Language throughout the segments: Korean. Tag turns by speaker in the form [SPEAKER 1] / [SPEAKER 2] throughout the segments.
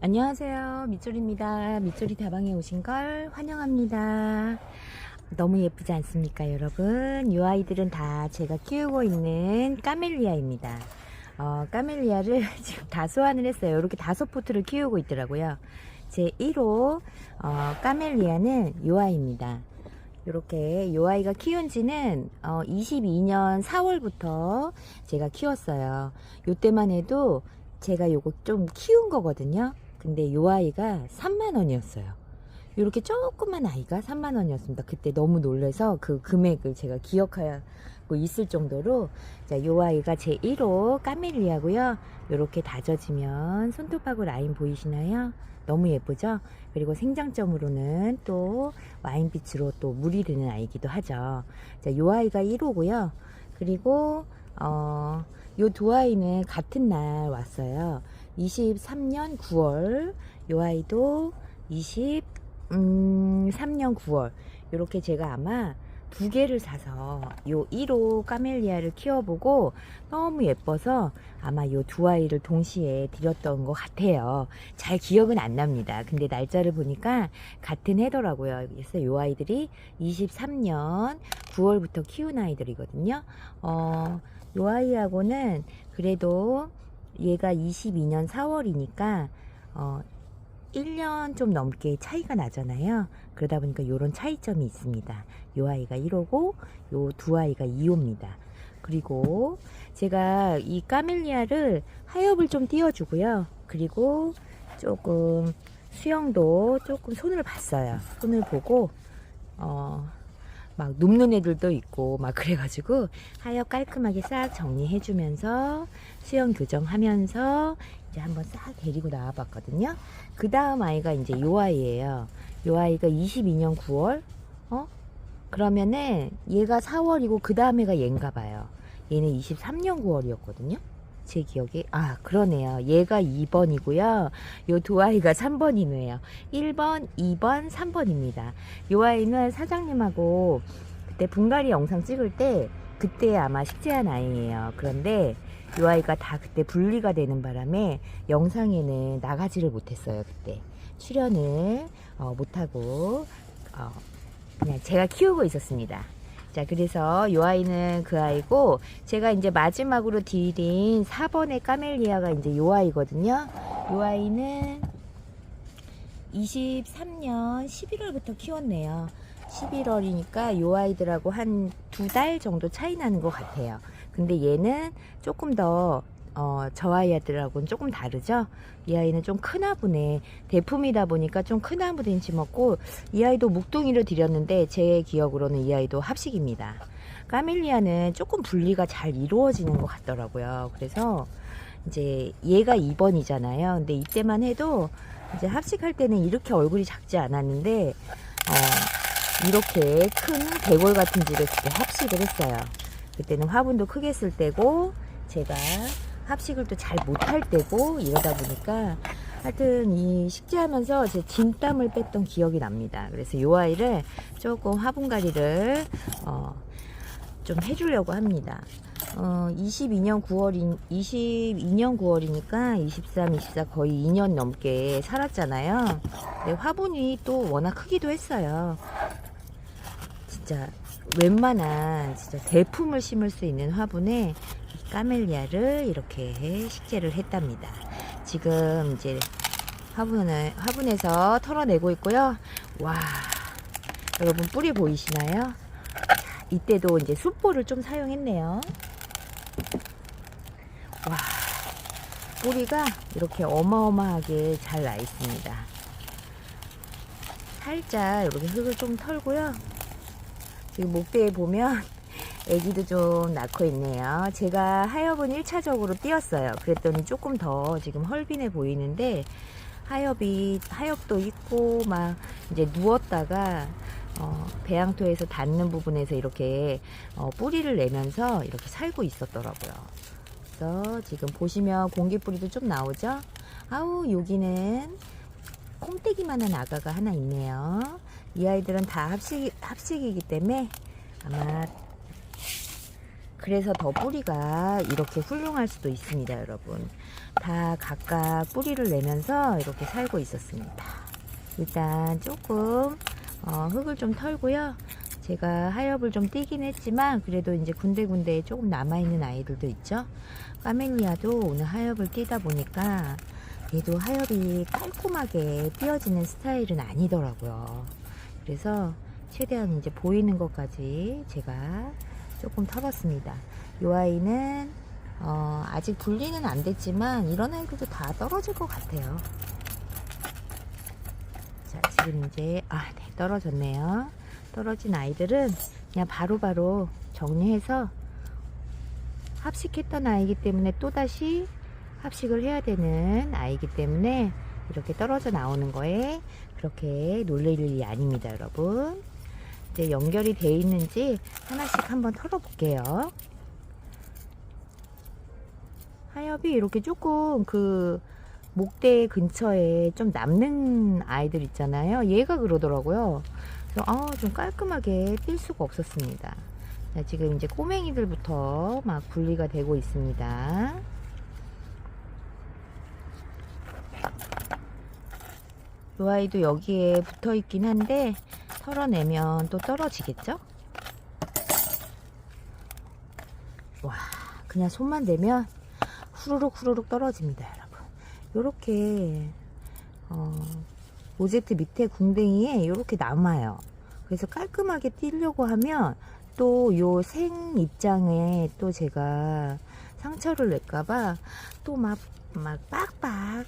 [SPEAKER 1] 안녕하세요, 밑줄입니다. 밑줄이 다방에 오신 걸 환영합니다. 너무 예쁘지 않습니까, 여러분? 이 아이들은 다 제가 키우고 있는 까멜리아입니다. 까멜리아를 지금 다 소환을 했어요. 이렇게 5포트를 키우고 있더라고요. 제 1호 까멜리아는 이 아이입니다. 이렇게 요 아이가 키운 지는 22년 4월부터 제가 키웠어요. 요때만 해도 제가 요거 좀 키운 거거든요. 근데 요 아이가 3만원이었어요. 이렇게 조그만 아이가 3만원이었습니다. 그때 너무 놀래서 그 금액을 제가 기억하고 있을 정도로. 자, 요 아이가 제 1호 까멜리아고요. 이렇게 다져지면 손톱하고 라인 보이시나요? 너무 예쁘죠? 그리고 생장점으로는 또 와인빛으로 또 물이 드는 아이기도 하죠. 자, 요 아이가 1호고요. 그리고 요 두 아이는 같은 날 왔어요. 23년 9월, 요 아이도 23년 9월. 이렇게 제가 아마 2개를 사서 요 1호 까멜리아를 키워보고 너무 예뻐서 아마 요 두 아이를 동시에 드렸던 것 같아요. 잘 기억은 안 납니다. 근데 날짜를 보니까 같은 해더라고요. 그래서 요 아이들이 23년 9월부터 키운 아이들이거든요. 요 아이하고는 그래도 얘가 22년 4월이니까 1년 좀 넘게 차이가 나잖아요. 그러다 보니까 요런 차이점이 있습니다. 요 아이가 1호고 요 두 아이가 2호입니다. 그리고 제가 이 까멜리아를 하엽을 좀 띄워주고요. 그리고 조금 수영도 조금 손을 봤어요. 손을 보고 막 눕는 애들도 있고 막 그래가지고 하엽 깔끔하게 싹 정리해주면서 수영 교정하면서 이제 한번 싹 데리고 나와봤거든요. 그 다음 아이가 이제 요 아이예요. 요 아이가 22년 9월. 그러면은 얘가 4월이고 그 다음에가 얘인가 봐요. 얘는 23년 9월이었거든요. 제 기억에. 그러네요. 얘가 2번이고요. 요 두 아이가 3번이네요. 1번, 2번, 3번입니다. 요 아이는 사장님하고 그때 분갈이 영상 찍을 때 그때 아마 식재한 아이예요. 그런데 요 아이가 다 그때 분리가 되는 바람에 영상에는 나가지를 못했어요. 그때 출연을 못하고 그냥 제가 키우고 있었습니다. 자, 그래서 요 아이는 그 아이고, 제가 이제 마지막으로 드린 4번의 까멜리아가 이제 요 아이거든요. 요 아이는 23년 11월부터 키웠네요. 11월이니까 요 아이들하고 한 2달 정도 차이 나는 것 같아요. 근데 얘는 조금 더 저 아이들하고는 조금 다르죠. 이 아이는 좀 크나보네. 대품이다 보니까 좀 크나보인지 먹고, 이 아이도 묵둥이를 드렸는데 제 기억으로는 이 아이도 합식입니다. 까멜리아는 조금 분리가 잘 이루어지는 것 같더라고요. 그래서 이제 얘가 2번이잖아요. 근데 이때만 해도 이제 합식할 때는 이렇게 얼굴이 작지 않았는데 이렇게 큰 대골 같은 집에 그때 합식을 했어요. 그때는 화분도 크게 쓸 때고 제가 합식을 또 잘 못할 때고 이러다 보니까 하여튼 이 식재하면서 제 진땀을 뺐던 기억이 납니다. 그래서 요 아이를 조금 화분갈이를 좀 해주려고 합니다. 22년 9월이니까 23, 24 거의 2년 넘게 살았잖아요. 근데 화분이 또 워낙 크기도 했어요. 진짜 웬만한 진짜 대품을 심을 수 있는 화분에 까멜리아를 이렇게 식재를 했답니다. 지금 이제 화분에서 털어내고 있고요. 와, 여러분 뿌리 보이시나요? 이때도 이제 숯볼을 좀 사용했네요. 와, 뿌리가 이렇게 어마어마하게 잘 나 있습니다. 살짝 이렇게 흙을 좀 털고요. 지금 목대에 보면 애기도 좀 낳고 있네요. 제가 하엽은 1차적으로 띄었어요. 그랬더니 조금 더 지금 헐빈해 보이는데 하엽도 있고 막 이제 누웠다가 배양토에서 닿는 부분에서 이렇게 뿌리를 내면서 이렇게 살고 있었더라고요. 그래서 지금 보시면 공기뿌리도 좀 나오죠. 아우, 여기는 콩떼기만한 아가가 하나 있네요. 이 아이들은 다 합식이기 때문에 아마 그래서 더 뿌리가 이렇게 훌륭할 수도 있습니다, 여러분. 다 각각 뿌리를 내면서 이렇게 살고 있었습니다. 일단 조금 흙을 좀 털고요. 제가 하엽을 좀 띄긴 했지만 그래도 이제 군데군데 조금 남아있는 아이들도 있죠. 까멜리아도 오늘 하엽을 띄다 보니까 얘도 하엽이 깔끔하게 띄어지는 스타일은 아니더라고요. 그래서 최대한 이제 보이는 것까지 제가 조금 털었습니다. 이 아이는 아직 분리는 안 됐지만 이런 아이들도 다 떨어질 것 같아요. 자, 지금 이제 네, 떨어졌네요. 떨어진 아이들은 그냥 바로바로 정리해서 합식했던 아이기 때문에 또다시 합식을 해야 되는 아이기 때문에 이렇게 떨어져 나오는 거에 그렇게 놀랄 일이 아닙니다, 여러분. 이제 연결이 되어 있는지 하나씩 한번 털어 볼게요. 하엽이 이렇게 조금 그 목대 근처에 좀 남는 아이들 있잖아요. 얘가 그러더라고요. 그래서 좀 깔끔하게 뛸 수가 없었습니다. 자, 지금 이제 꼬맹이들부터 막 분리가 되고 있습니다. 이 아이도 여기에 붙어 있긴 한데 털어내면 또 떨어지겠죠? 와, 그냥 손만 대면 후루룩 후루룩 떨어집니다, 여러분. 요렇게 로제트 밑에 궁뎅이에 이렇게 남아요. 그래서 깔끔하게 띄려고 하면 또 요 생 입장에 또 제가 상처를 낼까봐 또 막 빡빡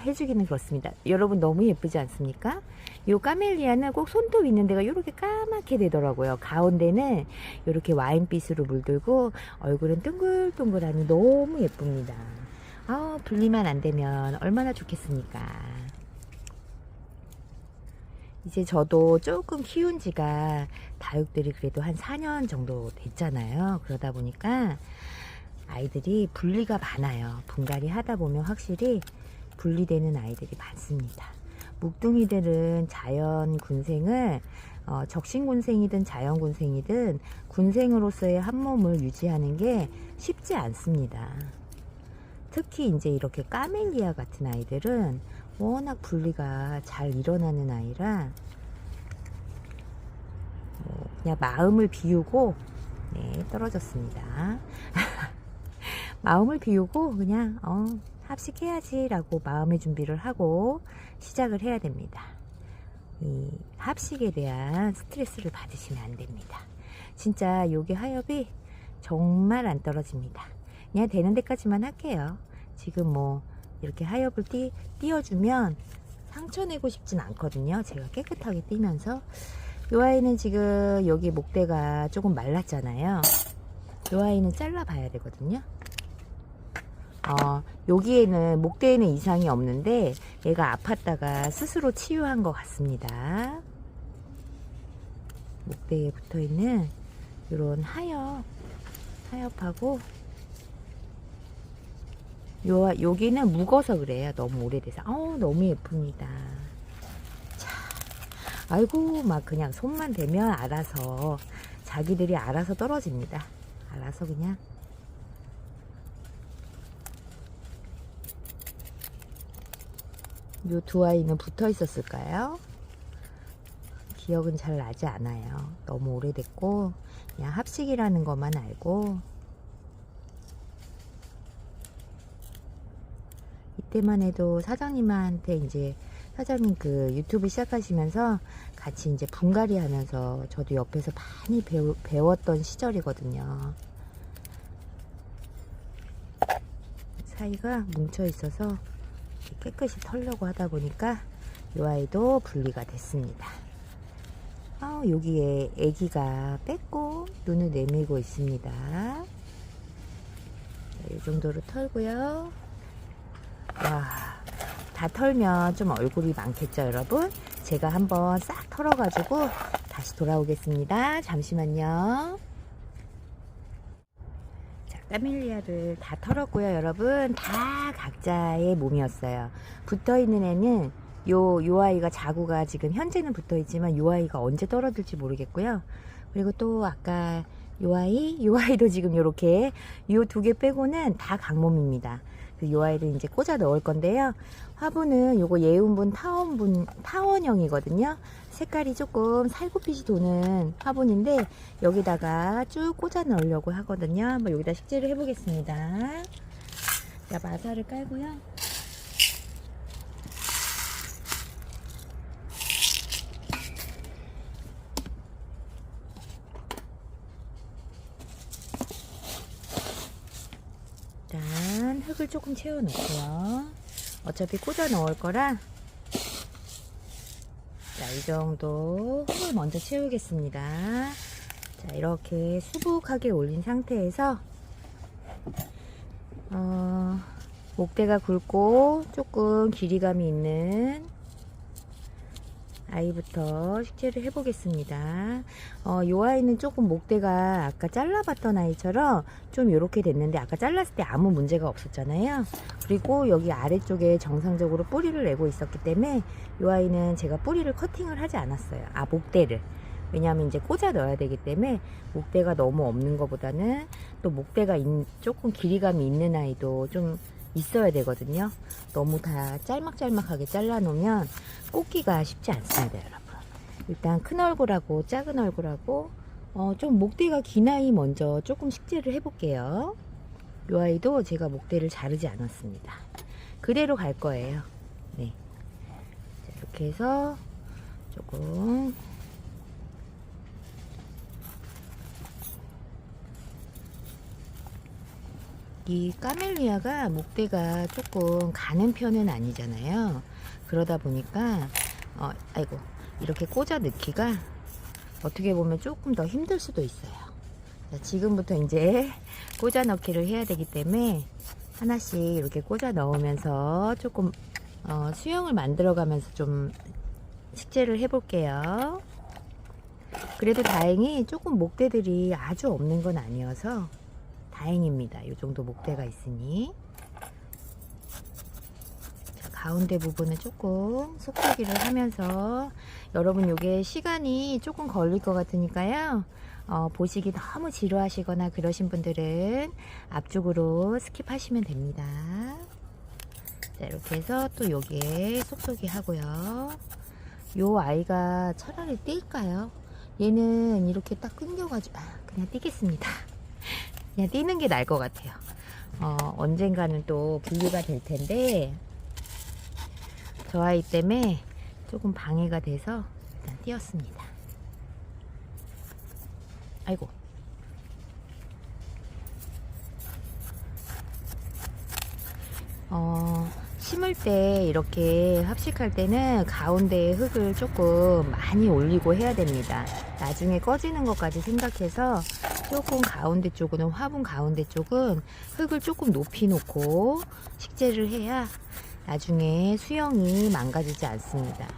[SPEAKER 1] 해주기는 그렇습니다. 여러분 너무 예쁘지 않습니까? 요 까멜리아는 꼭 손톱 있는 데가 이렇게 까맣게 되더라고요. 가운데는 이렇게 와인빛으로 물들고 얼굴은 둥글둥글하니 너무 예쁩니다. 분리만 안 되면 얼마나 좋겠습니까? 이제 저도 조금 키운 지가 다육들이 그래도 한 4년 정도 됐잖아요. 그러다 보니까 아이들이 분리가 많아요. 분갈이 하다 보면 확실히 분리되는 아이들이 많습니다. 묵둥이들은 자연 군생을 적신 군생이든 자연 군생이든 군생으로서의 한 몸을 유지하는 게 쉽지 않습니다. 특히 이제 이렇게 까멜리아 같은 아이들은 워낙 분리가 잘 일어나는 아이라 그냥 마음을 비우고 떨어졌습니다. 마음을 비우고 그냥 합식해야지 라고 마음의 준비를 하고 시작을 해야 됩니다. 이 합식에 대한 스트레스를 받으시면 안 됩니다. 진짜 요게 하엽이 정말 안 떨어집니다. 그냥 되는 데까지만 할게요. 지금 뭐 이렇게 하엽을 띄워주면 상처 내고 싶진 않거든요. 제가 깨끗하게 띄면서. 이 아이는 지금 여기 목대가 조금 말랐잖아요. 이 아이는 잘라 봐야 되거든요. 여기에는 목대에는 이상이 없는데 얘가 아팠다가 스스로 치유한 것 같습니다. 목대에 붙어있는 이런 하엽하고 여기는 묵어서 그래요. 너무 오래돼서. 너무 예쁩니다. 자, 아이고 막 그냥 손만 대면 알아서 자기들이 알아서 떨어집니다. 알아서 그냥. 요 두 아이는 붙어 있었을까요? 기억은 잘 나지 않아요. 너무 오래됐고 그냥 합식이라는 것만 알고. 이때만 해도 사장님한테 이제 사장님 그 유튜브 시작하시면서 같이 이제 분갈이 하면서 저도 옆에서 많이 배웠던 시절이거든요. 사이가 뭉쳐 있어서 깨끗이 털려고 하다 보니까 이 아이도 분리가 됐습니다. 여기에 애기가 빼고 눈을 내밀고 있습니다. 이 정도로 털고요. 와, 다 털면 좀 얼굴이 많겠죠, 여러분? 제가 한번 싹 털어가지고 다시 돌아오겠습니다. 잠시만요. 자, 까멜리아를 다 털었고요, 여러분. 다 각자의 몸이었어요. 붙어있는 애는 요 아이가 자구가 지금 현재는 붙어있지만 요 아이가 언제 떨어질지 모르겠고요. 그리고 또 아까 요 아이도 지금 요렇게 요 두 개 빼고는 다 강몸입니다. 요 아이를 이제 꽂아 넣을 건데요. 화분은 요거 예운분 타원형이거든요. 색깔이 조금 살구빛이 도는 화분인데 여기다가 쭉 꽂아 넣으려고 하거든요. 한번 여기다 식재를 해보겠습니다. 자, 마사를 깔고요. 일단 흙을 조금 채워 놓고요. 어차피 꽂아 넣을 거라, 자, 이 정도 흙을 먼저 채우겠습니다. 자, 이렇게 수북하게 올린 상태에서 목대가 굵고 조금 길이감이 있는 아이부터 식재를 해보겠습니다. 요 아이는 조금 목대가 아까 잘라봤던 아이처럼 좀 이렇게 됐는데, 아까 잘랐을 때 아무 문제가 없었잖아요. 그리고 여기 아래쪽에 정상적으로 뿌리를 내고 있었기 때문에 요 아이는 제가 뿌리를 커팅을 하지 않았어요. 목대를. 왜냐하면 이제 꽂아 넣어야 되기 때문에 목대가 너무 없는 것보다는 또 목대가 조금 길이감이 있는 아이도 좀 있어야 되거든요. 너무 다 짤막짤막하게 잘라 놓으면 꽂기가 쉽지 않습니다, 여러분. 일단 큰 얼굴하고 작은 얼굴하고 좀 목대가 긴 아이 먼저 조금 식재를 해볼게요. 이 아이도 제가 목대를 자르지 않았습니다. 그대로 갈 거예요. 네. 자, 이렇게 해서 조금 이 까멜리아가 목대가 조금 가는 편은 아니잖아요. 그러다 보니까 아이고, 이렇게 꽂아 넣기가 어떻게 보면 조금 더 힘들 수도 있어요. 자, 지금부터 이제 꽂아 넣기를 해야 되기 때문에 하나씩 이렇게 꽂아 넣으면서 조금 수영을 만들어 가면서 좀 식재를 해 볼게요. 그래도 다행히 조금 목대들이 아주 없는 건 아니어서 다행입니다. 이 정도 목대가 있으니. 자, 가운데 부분은 조금 속삭이를 하면서, 여러분 요게 시간이 조금 걸릴 것 같으니까요. 보시기 너무 지루하시거나 그러신 분들은 앞쪽으로 스킵하시면 됩니다. 자, 이렇게 해서 또 여기에 속속이 하고요. 요 아이가 차라리 뛸까요? 얘는 이렇게 딱 끊겨가지고 그냥 뛰겠습니다. 그냥 뛰는 게 나을 것 같아요. 언젠가는 또 분리가 될 텐데, 저 아이 때문에 조금 방해가 돼서 일단 띄었습니다. 아이고. 심을 때 이렇게 합식할 때는 가운데에 흙을 조금 많이 올리고 해야 됩니다. 나중에 꺼지는 것까지 생각해서 조금 가운데 쪽은, 화분 가운데 쪽은 흙을 조금 높이 놓고 식재를 해야 나중에 수영이 망가지지 않습니다.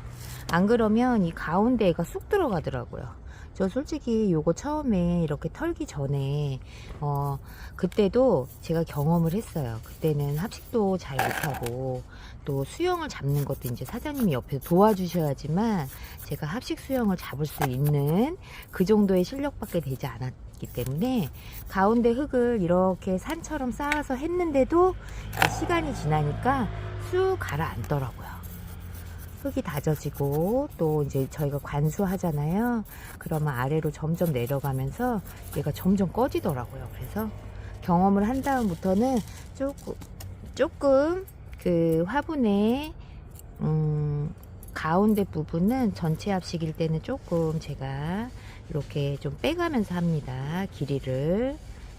[SPEAKER 1] 안 그러면 이 가운데가 쑥 들어가더라고요. 저 솔직히 요거 처음에 이렇게 털기 전에 그때도 제가 경험을 했어요. 그때는 합식도 잘 못하고 또 수영을 잡는 것도 이제 사장님이 옆에서 도와주셔야지만 제가 합식 수영을 잡을 수 있는 그 정도의 실력밖에 되지 않았기 때문에 가운데 흙을 이렇게 산처럼 쌓아서 했는데도 시간이 지나니까 쑥 가라앉더라고요. 흙이 다져지고 또 이제 저희가 관수하잖아요. 그러면 아래로 점점 내려가면서 얘가 점점 꺼지더라고요. 그래서 경험을 한 다음부터는 조금 그 화분의 가운데 부분은 전체 합식일 때는 조금 제가 이렇게 좀 빼가면서 합니다. 길이를.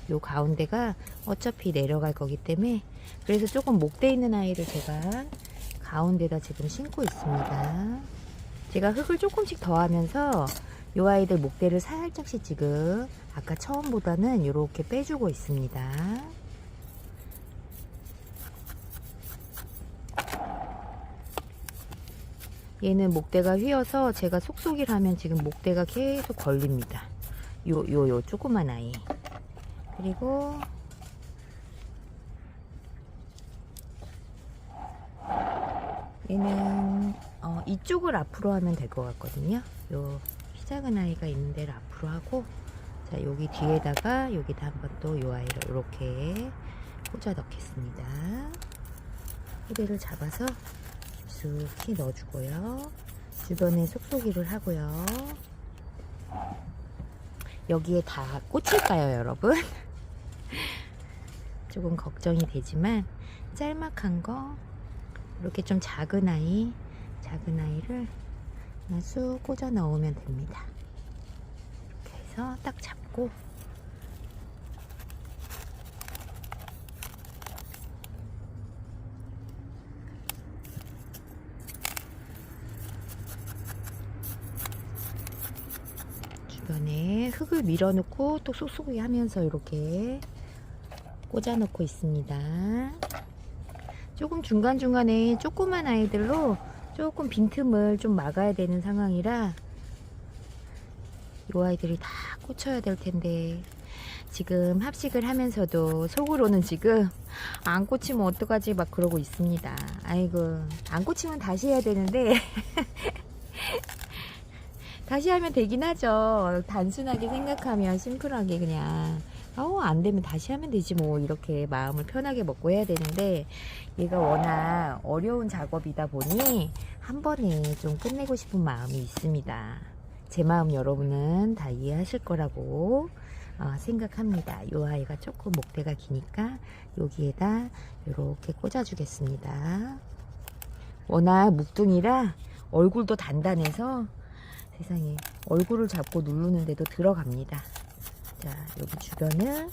[SPEAKER 1] 요 가운데가 어차피 내려갈 거기 때문에, 그래서 조금 목대 있는 아이를 제가 가운데다 지금 심고 있습니다. 제가 흙을 조금씩 더하면서 이 아이들 목대를 살짝씩 지금 아까 처음보다는 이렇게 빼주고 있습니다. 얘는 목대가 휘어서 제가 속속이를 하면 지금 목대가 계속 걸립니다. 요 조그만 아이. 그리고 얘는 이쪽을 앞으로 하면 될 것 같거든요. 요 키 작은 아이가 있는 데를 앞으로 하고 자, 여기 뒤에다가 여기다 한번 또 요 아이를 이렇게 꽂아 넣겠습니다. 후대를 잡아서 깊숙이 넣어주고요. 주변에 쏙쏙이를 하고요. 여기에 다 꽂힐까요, 여러분? 조금 걱정이 되지만 짤막한 거 이렇게 좀 작은 아이를 그냥 쑥 꽂아 넣으면 됩니다. 이렇게 해서 딱 잡고 주변에 흙을 밀어놓고 또 쏙쏙이 하면서 이렇게 꽂아 놓고 있습니다. 조금 중간중간에 조그만 아이들로 조금 빈틈을 좀 막아야 되는 상황이라 이 아이들이 다 꽂혀야 될 텐데 지금 합식을 하면서도 속으로는 지금 안 꽂히면 어떡하지 막 그러고 있습니다. 아이고, 안 꽂히면 다시 해야 되는데 다시 하면 되긴 하죠. 단순하게 생각하면 심플하게 그냥 안 되면 다시 하면 되지 뭐 이렇게 마음을 편하게 먹고 해야 되는데 얘가 워낙 어려운 작업이다 보니 한 번에 좀 끝내고 싶은 마음이 있습니다. 제 마음 여러분은 다 이해하실 거라고 생각합니다. 이 아이가 조금 목대가 기니까 여기에다 이렇게 꽂아 주겠습니다. 워낙 묵둥이라 얼굴도 단단해서 세상에 얼굴을 잡고 누르는데도 들어갑니다. 자, 여기 주변을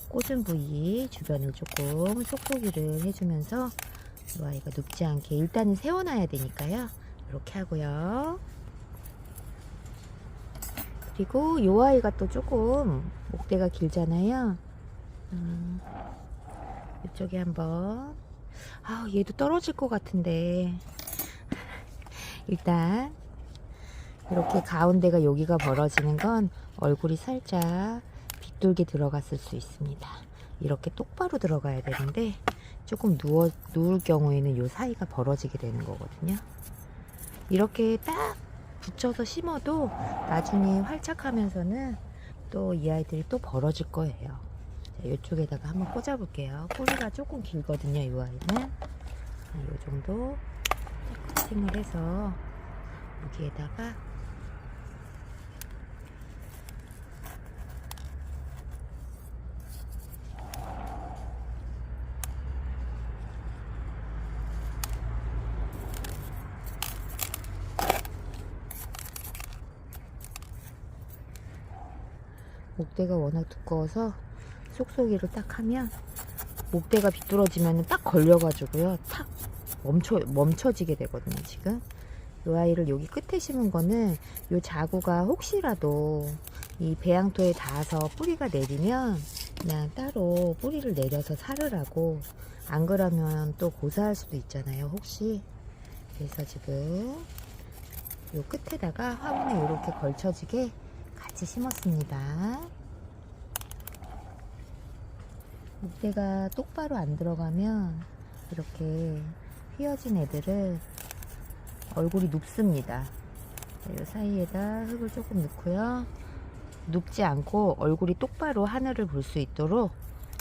[SPEAKER 1] 꽂은 부위 주변을 조금 쏙쏙이를 해주면서 이 아이가 눕지 않게 일단은 세워놔야 되니까요. 이렇게 하고요. 그리고 이 아이가 또 조금 목대가 길잖아요. 이쪽에 한번 얘도 떨어질 것 같은데 일단 이렇게 가운데가 여기가 벌어지는 건 얼굴이 살짝 빗돌게 들어갔을 수 있습니다. 이렇게 똑바로 들어가야 되는데 조금 누울 경우에는 이 사이가 벌어지게 되는 거거든요. 이렇게 딱 붙여서 심어도 나중에 활착하면서는 또 이 아이들이 또 벌어질 거예요. 자, 이쪽에다가 한번 꽂아 볼게요. 꼬리가 조금 길거든요, 이 아이는. 이 정도 커팅을 해서 여기에다가 목대가 워낙 두꺼워서 쏙쏙이를 딱 하면 목대가 비뚤어지면 딱 걸려가지고요. 탁 멈춰지게 되거든요, 지금. 이 아이를 여기 끝에 심은 거는 이 자구가 혹시라도 이 배양토에 닿아서 뿌리가 내리면 그냥 따로 뿌리를 내려서 살으라고, 안 그러면 또 고사할 수도 있잖아요, 혹시. 그래서 지금 이 끝에다가 화분에 이렇게 걸쳐지게 같이 심었습니다. 목대가 똑바로 안 들어가면 이렇게 휘어진 애들을 얼굴이 눕습니다. 이 사이에다 흙을 조금 넣고요. 눕지 않고 얼굴이 똑바로 하늘을 볼 수 있도록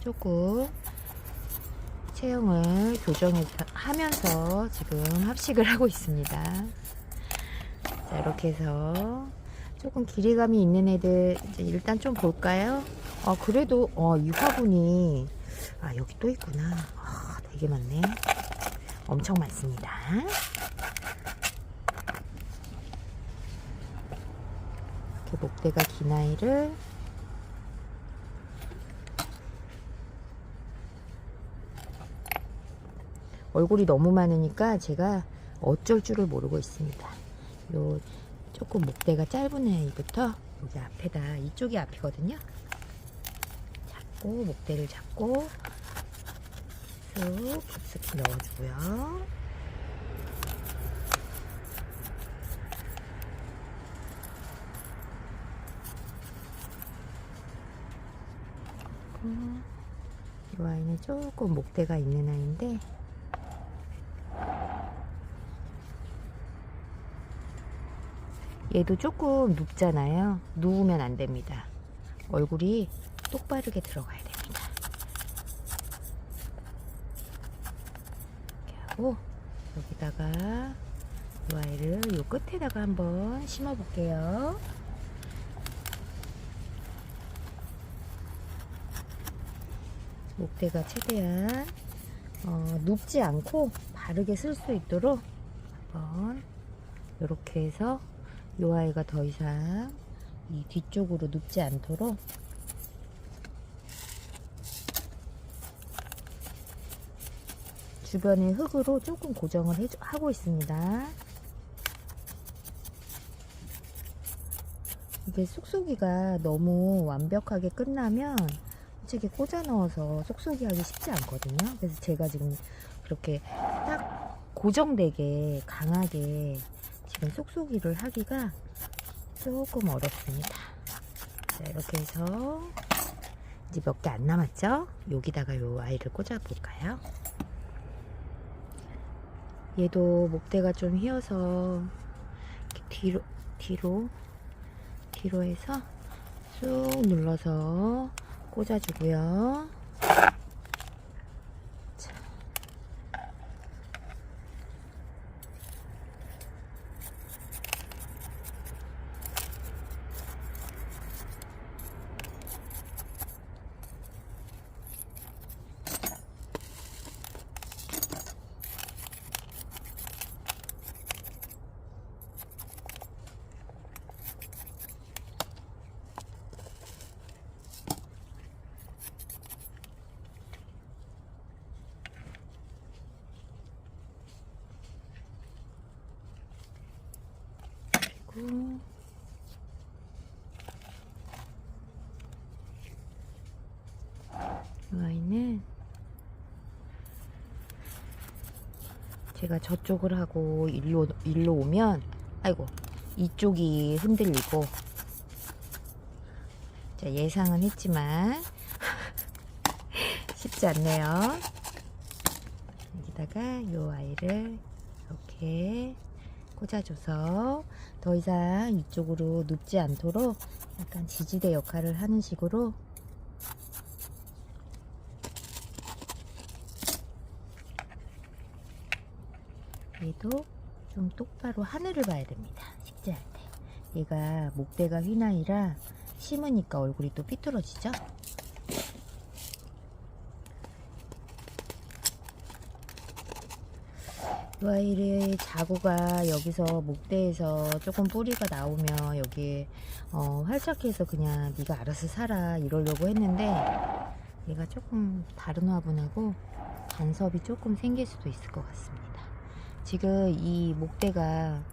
[SPEAKER 1] 조금 체형을 교정하면서 지금 합식을 하고 있습니다. 자, 이렇게 해서 조금 길이감이 있는 애들 이제 일단 좀 볼까요? 그래도 이 화분이 여기 또 있구나. 되게 많네. 엄청 많습니다. 이렇게 목대가 긴 아이를 얼굴이 너무 많으니까 제가 어쩔 줄을 모르고 있습니다. 요 조금 목대가 짧은 아이부터 여기 앞에다, 이쪽이 앞이거든요. 잡고 목대를 잡고 쑥 깊숙이 넣어주고요. 이 아이는 조금 목대가 있는 아이인데 얘도 조금 눕잖아요. 누우면 안 됩니다. 얼굴이 똑바르게 들어가야 됩니다. 이렇게 하고 여기다가 이 아이를 요 끝에다가 한번 심어 볼게요. 목대가 최대한 눕지 않고 바르게 쓸 수 있도록 한번 이렇게 해서 이 아이가 더 이상 이 뒤쪽으로 눕지 않도록 주변에 흙으로 조금 고정을 하고 있습니다. 이게 쑥쑥이가 너무 완벽하게 끝나면 솔직히 꽂아 넣어서 쏙쏙이 하기 쉽지 않거든요. 그래서 제가 지금 그렇게 딱 고정되게 강하게 지금 쏙쏙이를 하기가 조금 어렵습니다. 자, 이렇게 해서 이제 몇 개 안 남았죠? 여기다가 요 아이를 꽂아 볼까요? 얘도 목대가 좀 휘어서 뒤로 해서 쑥 눌러서 꽂아주고요. 자. 이 아이는 제가 저쪽을 하고 일로 오면 아이고 이쪽이 흔들리고 자, 예상은 했지만 쉽지 않네요. 여기다가 이 아이를 이렇게 꽂아줘서 더 이상 이쪽으로 눕지 않도록 약간 지지대 역할을 하는 식으로 얘도 좀 똑바로 하늘을 봐야 됩니다. 식재할 때. 얘가 목대가 휘나이라 심으니까 얼굴이 또 삐뚤어지죠? 이 아이의 자구가 여기서 목대에서 조금 뿌리가 나오면 여기에 활짝해서 그냥 네가 알아서 살아 이러려고 했는데 얘가 조금 다른 화분하고 간섭이 조금 생길 수도 있을 것 같습니다. 지금 이 목대가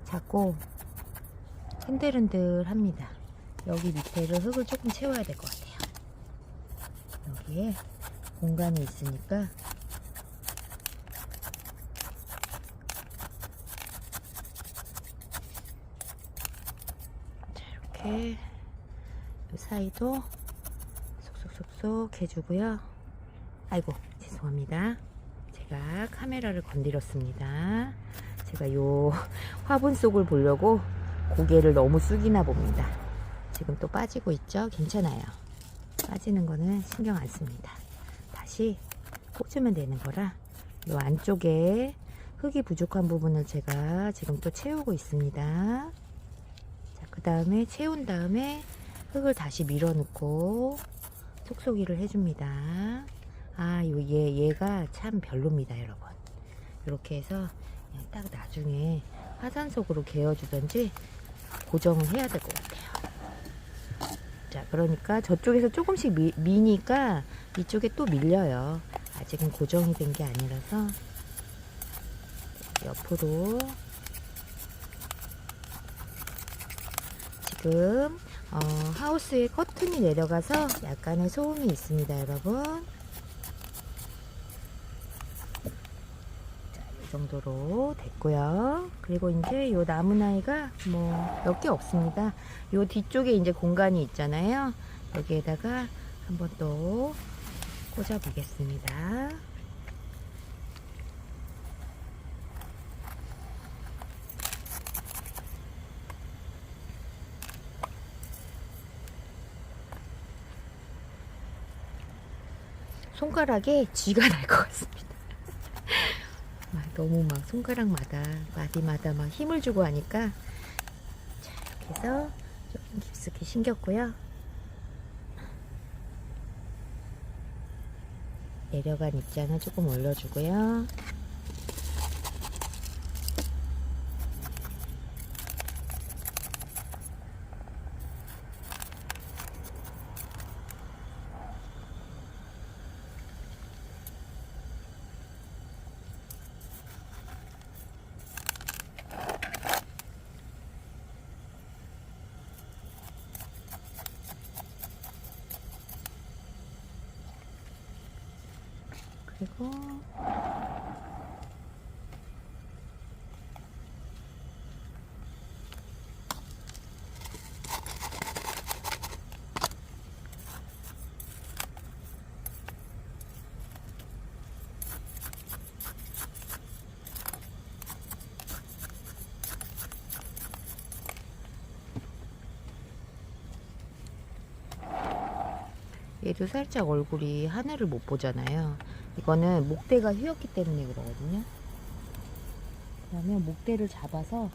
[SPEAKER 1] 자꾸 흔들흔들합니다. 여기 밑에를 흙을 조금 채워야 될 것 같아요. 여기에 공간이 있으니까 자, 이렇게 이 사이도 쏙쏙쏙쏙 해주고요. 아이고 죄송합니다. 제가 카메라를 건드렸습니다. 제가 요 화분 속을 보려고 고개를 너무 숙이나 봅니다. 지금 또 빠지고 있죠? 괜찮아요. 빠지는 거는 신경 안 씁니다. 다시 꽂으면 되는 거라 요 안쪽에 흙이 부족한 부분을 제가 지금 또 채우고 있습니다. 자, 그 다음에 채운 다음에 흙을 다시 밀어넣고 톡쏘기를 해줍니다. 아, 얘가 참 별로입니다, 여러분. 이렇게 해서 그냥 딱 나중에 화산석으로 개어주든지 고정을 해야 될 것 같아요. 자, 그러니까 저쪽에서 조금씩 미니까 이쪽에 또 밀려요. 아직은 고정이 된 게 아니라서 옆으로 지금 하우스에 커튼이 내려가서 약간의 소음이 있습니다, 여러분. 자, 이 정도로 됐고요. 그리고 이제 요 나무나이가 뭐 몇 개 없습니다. 요 뒤쪽에 이제 공간이 있잖아요. 여기에다가 한번 또 꽂아 보겠습니다. 손가락에 쥐가 날 것 같습니다. 너무 막 손가락마다 마디마다 막 힘을 주고 하니까, 자, 이렇게 해서 조금 깊숙이 신겼고요. 내려간 입장을 조금 올려주고요. 그리고 얘도 살짝 얼굴이 하늘을 못 보잖아요. 이거는 목대가 휘었기 때문에 그러거든요. 그러면 목대를 잡아서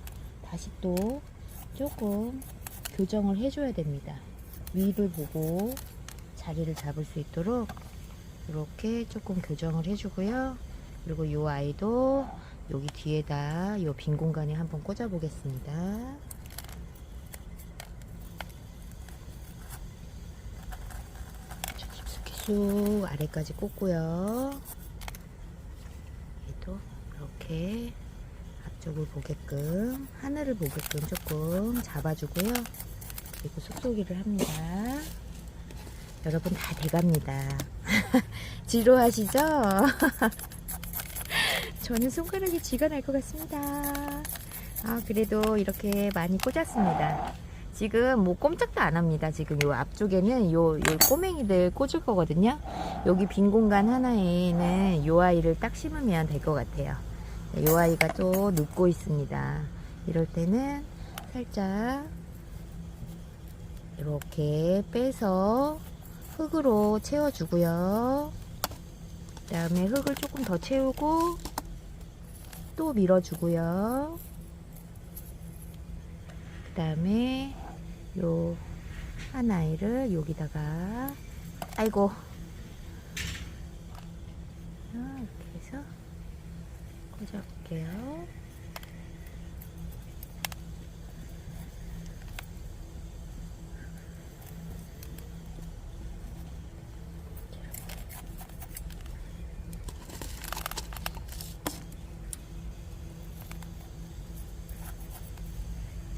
[SPEAKER 1] 다시 또 조금 교정을 해줘야 됩니다. 위를 보고 자리를 잡을 수 있도록 이렇게 조금 교정을 해주고요. 그리고 이 아이도 여기 뒤에다 이 빈 공간에 한번 꽂아 보겠습니다. 쑥 아래까지 꽂고요. 얘도 이렇게 앞쪽을 보게끔, 하늘을 보게끔 조금 잡아주고요. 그리고 쏙쏙이를 합니다. 여러분 다 돼갑니다. 지루하시죠? 저는 손가락에 쥐가 날 것 같습니다. 그래도 이렇게 많이 꽂았습니다. 지금 뭐 꼼짝도 안 합니다. 지금 요 앞쪽에는 요 꼬맹이들 꽂을 거거든요. 여기 빈 공간 하나에는 요 아이를 딱 심으면 될 것 같아요. 요 아이가 또 눕고 있습니다. 이럴 때는 살짝 이렇게 빼서 흙으로 채워주고요. 그 다음에 흙을 조금 더 채우고 또 밀어주고요. 그 다음에 요 한 아이를 여기다가, 아이고, 이렇게 해서 꽂아볼게요.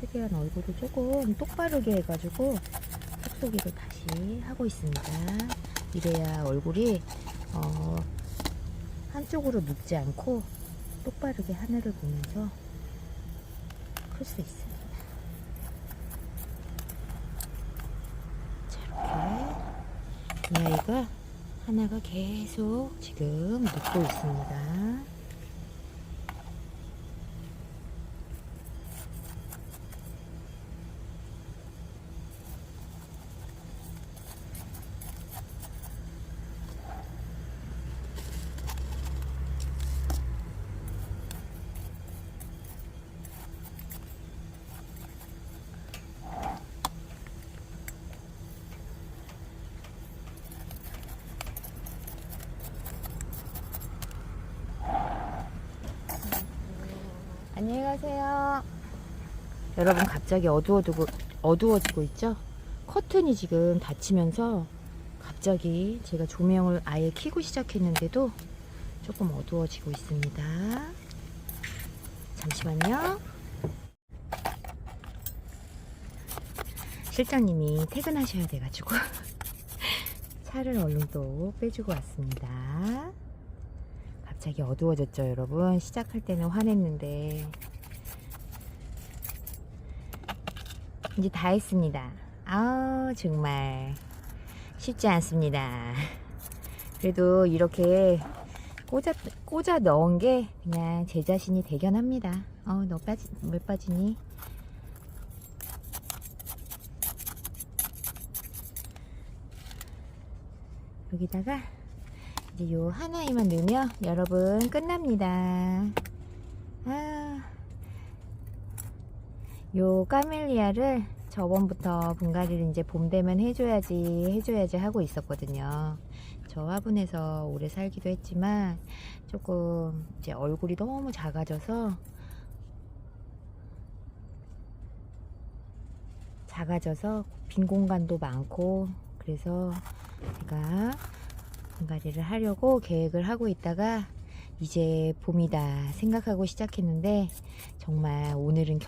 [SPEAKER 1] 특이한 얼굴을 조금 똑바르게 해가지고 쏙쏙이를 다시 하고 있습니다. 이래야 얼굴이 한쪽으로 눕지 않고 똑바르게 하늘을 보면서 클 수 있습니다. 자, 이렇게 이 아이가 하나가 계속 지금 눕고 있습니다. 안녕히 가세요. 여러분, 갑자기 어두워지고 있죠? 커튼이 지금 닫히면서 갑자기 제가 조명을 아예 켜고 시작했는데도 조금 어두워지고 있습니다. 잠시만요. 실장님이 퇴근하셔야 돼가지고 차를 얼른 또 빼주고 왔습니다. 갑자기 어두워졌죠, 여러분? 시작할 때는 환했는데 이제 다 했습니다. 정말 쉽지 않습니다. 그래도 이렇게 꽂아 넣은 게 그냥 제 자신이 대견합니다. 너 왜 빠지니? 여기다가 이제 요 하나에만 넣으면 여러분 끝납니다. 요 까멜리아를 저번부터 분갈이를 이제 봄 되면 해줘야지 하고 있었거든요. 저 화분에서 오래 살기도 했지만 조금 이제 얼굴이 너무 작아져서 빈 공간도 많고, 그래서 제가 분갈이를 하려고 계획을 하고 있다가 이제 봄이다 생각하고 시작했는데, 정말 오늘은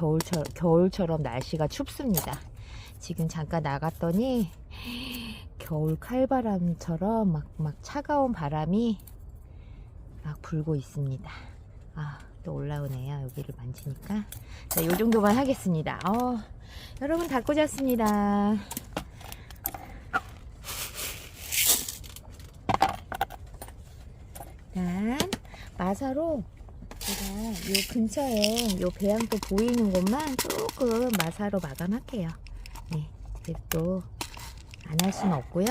[SPEAKER 1] 겨울처럼 날씨가 춥습니다. 지금 잠깐 나갔더니 겨울 칼바람처럼 막 차가운 바람이 막 불고 있습니다. 또 올라오네요. 여기를 만지니까. 자, 요 정도만 하겠습니다. 여러분 다 꽂았습니다. 일단 마사로 제가 요 근처에 요 배양도 보이는 곳만 조금 마사로 마감할게요. 네, 그래도 또 안 할 수는 없고요.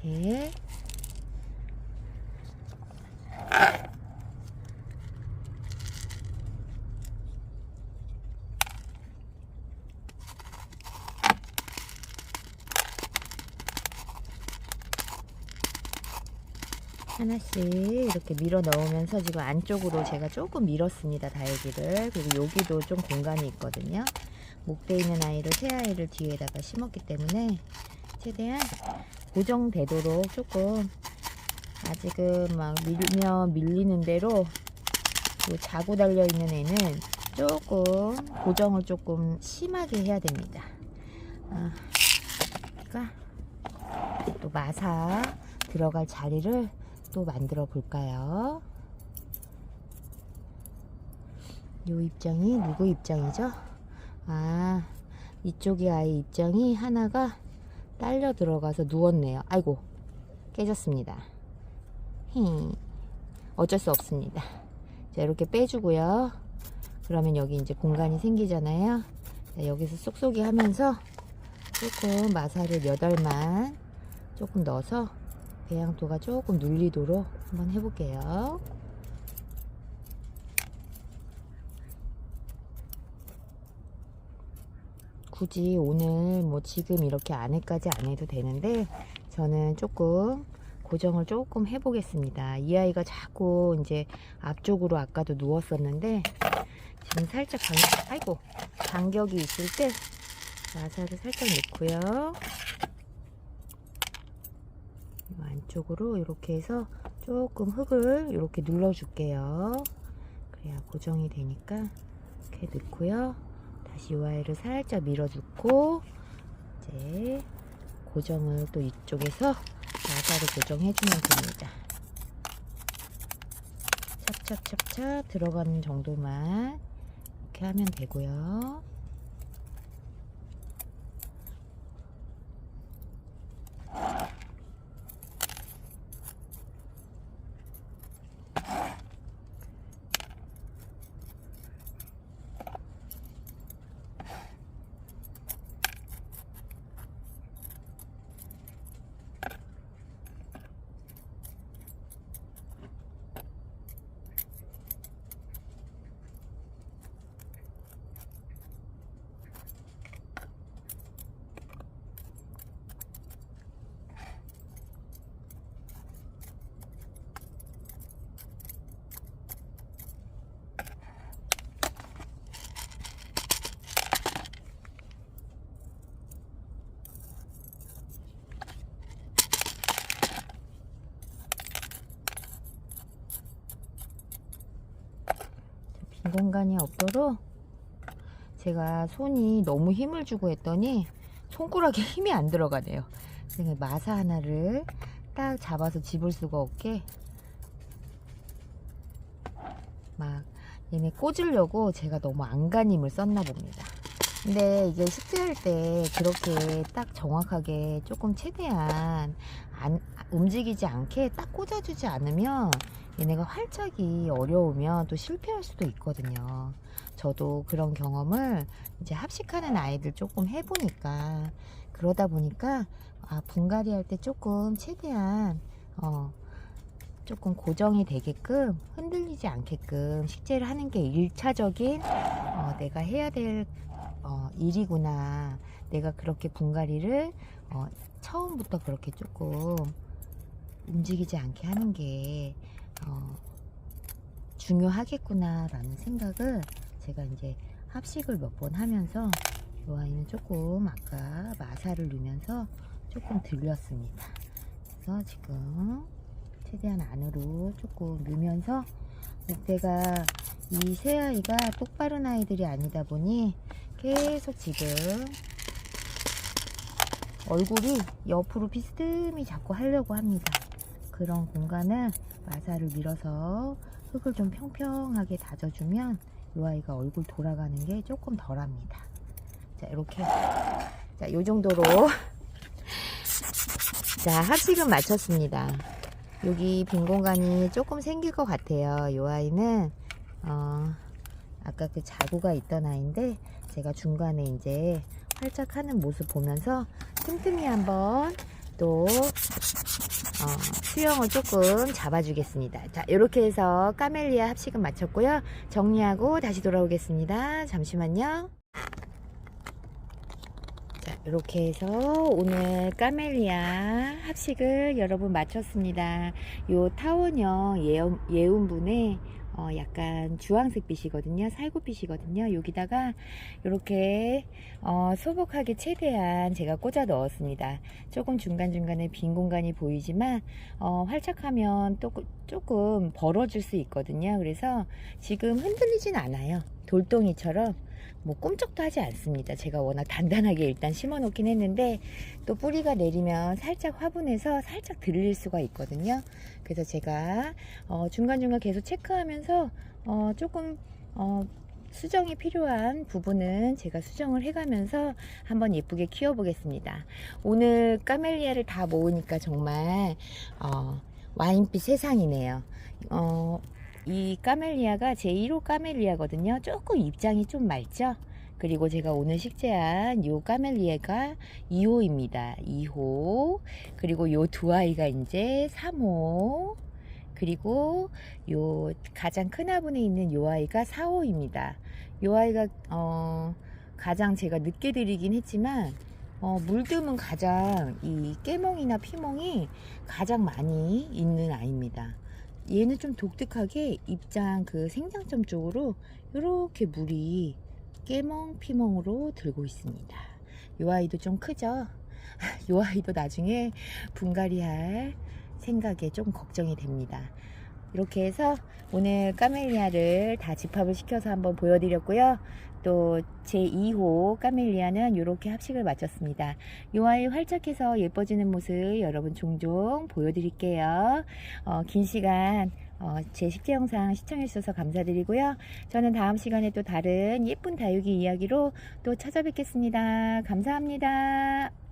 [SPEAKER 1] 이렇게 하나씩 이렇게 밀어 넣으면서 지금 안쪽으로 제가 조금 밀었습니다. 다육이를. 그리고 여기도 좀 공간이 있거든요. 목대 있는 아이를, 새 아이를 뒤에다가 심었기 때문에 최대한 고정되도록 조금, 아직은 막 밀면 밀리는 대로 자구 달려 있는 애는 조금 고정을 조금 심하게 해야 됩니다. 그러니까 또 마사 들어갈 자리를 또 만들어 볼까요? 요 입장이 누구 입장이죠? 이쪽이 아이 입장이 하나가 딸려 들어가서 누웠네요. 아이고, 깨졌습니다. 어쩔 수 없습니다. 자, 이렇게 빼주고요. 그러면 여기 이제 공간이 생기잖아요. 자, 여기서 쏙쏙이 하면서 조금 마사를 몇 알만 조금 넣어서 배양토가 조금 눌리도록 한번 해볼게요. 굳이 오늘 뭐 지금 이렇게 안에까지 안 해도 되는데, 저는 조금 고정을 조금 해보겠습니다. 이 아이가 자꾸 이제 앞쪽으로 아까도 누웠었는데, 지금 살짝 간격이 있을 때 마사를 살짝 넣고요. 안쪽으로 이렇게 해서 조금 흙을 이렇게 눌러줄게요. 그래야 고정이 되니까 이렇게 넣고요. 다시 이 아이를 살짝 밀어주고, 이제 고정을 또 이쪽에서 마사를 고정해주면 됩니다. 착착착착 들어가는 정도만 이렇게 하면 되고요. 빈 공간이 없도록 제가 손이 너무 힘을 주고 했더니 손가락에 힘이 안 들어가네요. 그래서 마사 하나를 딱 잡아서 집을 수가 없게 막 얘네 꽂으려고 제가 너무 안간힘을 썼나 봅니다. 근데 이게 식재할 때 그렇게 딱 정확하게 조금 최대한 움직이지 않게 딱 꽂아주지 않으면 얘네가 활짝이 어려우면 또 실패할 수도 있거든요. 저도 그런 경험을 이제 합식하는 아이들 조금 해보니까, 그러다 보니까 분갈이 할 때 조금 최대한 조금 고정이 되게끔 흔들리지 않게끔 식재를 하는 게 1차적인 내가 해야 될 일이구나. 내가 그렇게 분갈이를 처음부터 그렇게 조금 움직이지 않게 하는 게 중요하겠구나 라는 생각을 제가 이제 합식을 몇 번 하면서 이 아이는 조금 아까 마사를 넣으면서 조금 들렸습니다. 그래서 지금 최대한 안으로 조금 넣으면서 내가 이 새 아이가 똑바른 아이들이 아니다 보니 계속 지금 얼굴이 옆으로 비스듬히 자꾸 하려고 합니다. 그런 공간을 마사를 밀어서 흙을 좀 평평하게 다져주면 이 아이가 얼굴 돌아가는 게 조금 덜 합니다. 자, 이렇게. 자, 요 정도로. 자, 합식은 마쳤습니다. 여기 빈 공간이 조금 생길 것 같아요. 이 아이는, 아까 그 자구가 있던 아이인데, 제가 중간에 이제 활짝 하는 모습 보면서 틈틈이 한번 또, 수영을 조금 잡아주겠습니다. 자, 이렇게 해서 까멜리아 합식은 마쳤고요. 정리하고 다시 돌아오겠습니다. 잠시만요. 자, 이렇게 해서 오늘 까멜리아 합식을 여러분 마쳤습니다. 요 타원형 예운분에 약간 주황색 빛이거든요. 살구빛이거든요. 여기다가 이렇게 소복하게 최대한 제가 꽂아 넣었습니다. 조금 중간중간에 빈 공간이 보이지만 활착하면 또 조금 벌어질 수 있거든요. 그래서 지금 흔들리진 않아요. 돌덩이처럼 뭐 꼼짝도 하지 않습니다. 제가 워낙 단단하게 일단 심어 놓긴 했는데 또 뿌리가 내리면 살짝 화분에서 살짝 들릴 수가 있거든요. 그래서 제가 중간중간 계속 체크하면서 조금 수정이 필요한 부분은 제가 수정을 해가면서 한번 예쁘게 키워 보겠습니다. 오늘 까멜리아를 다 모으니까 정말 와인빛 세상이네요. 이 까멜리아가 제 1호 까멜리아거든요. 조금 입장이 좀 맑죠. 그리고 제가 오늘 식재한 요 까멜리아가 2호입니다. 2호. 그리고 요 두 아이가 이제 3호. 그리고 요 가장 큰 화분에 있는 요 아이가 4호입니다. 요 아이가 가장 제가 늦게 들이긴 했지만 물듬은 가장 이 깨몽이나 피몽이 가장 많이 있는 아이입니다. 얘는 좀 독특하게 입장 그 생장점 쪽으로 이렇게 물이 깨몽 피몽으로 들고 있습니다. 이 아이도 좀 크죠? 이 아이도 나중에 분갈이 할 생각에 좀 걱정이 됩니다. 이렇게 해서 오늘 까멜리아를 다 집합을 시켜서 한번 보여드렸고요. 또 제 2호 까멜리아는 이렇게 합식을 마쳤습니다. 이 아이 활짝해서 예뻐지는 모습 여러분 종종 보여드릴게요. 긴 시간 제 식재 영상 시청해 주셔서 감사드리고요. 저는 다음 시간에 또 다른 예쁜 다육이 이야기로 또 찾아뵙겠습니다. 감사합니다.